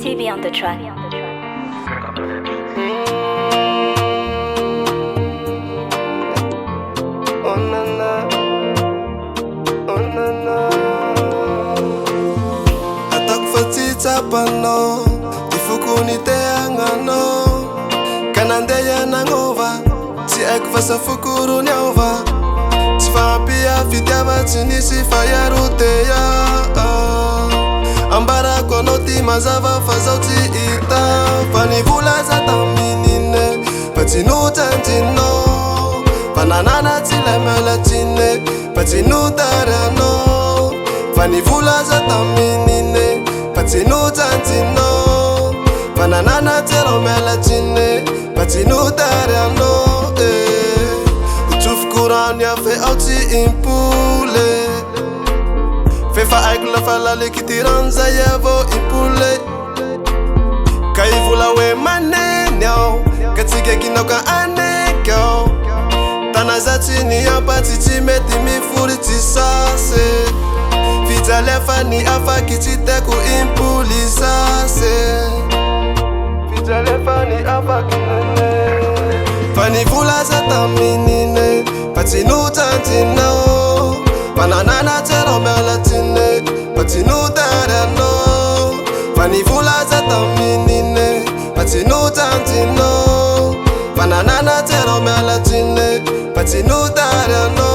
CB on the track. Oh na na, oh na na. Atak fatita pano, ifuku ni te angano. Kanandeya nangova, ti ek fasa fukuru nyova. Ti vampia fitiava tinisi fayaruteya. Ambara konoti mazava fazauti ita. Fani vula zata minine, patinu tantino. Pananana tile melatine, patinu tarano. Fani vula zata minine, patinu tantino. Pananana tile melatine, patinu tarano. Utuf kuran ya fe auti impule. Fefa aikula fala likitiranza yevo impule. Kaivula we manenyo, katige ginoka anekyo. Tanazati ni yapatiti meti mifuriti sase. Fita lefa ni afa kitite ku impulizase. Fita lefa ni afa kinene. Fani vula zata minine, patinu tantino. Pananana tero melatine, patinu tarano. Fani vula zata minine, patinu tantino. Pananana tero melatine, patinu tarano.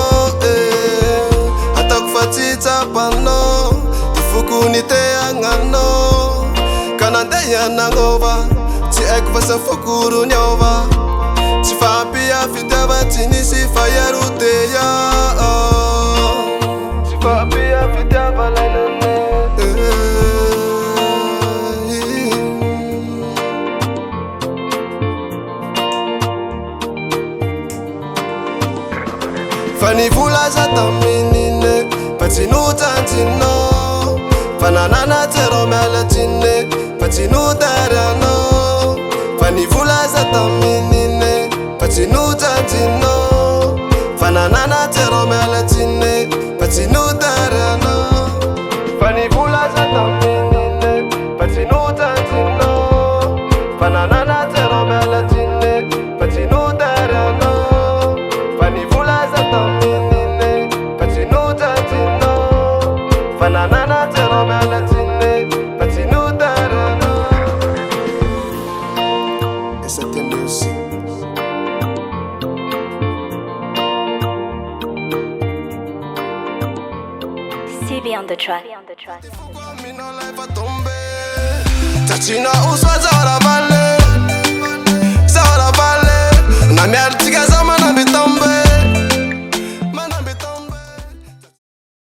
Atak fatita pano, ifuku ni te angano. Kanandeya nangova, ti ek vasa fukuru nyova. Ti vampia fitava tinisi fayaruteya. Ti vampia fitava lainane. Fani vula zata minine, patinu tantino. Pananana tero melatine, patinu tarano. Fani vula zata minine, patinu tantino. Pananana tero melatine, patinu tarano. Fani vula zata minine, patinu tantino. Pananana tero melatine, patinu tarano. Fani vula zata minine, patinu tantino. Pananana tero melatine, patinu tarano. Et c'était mieux aussi. CB on the track. Tachina uswa zara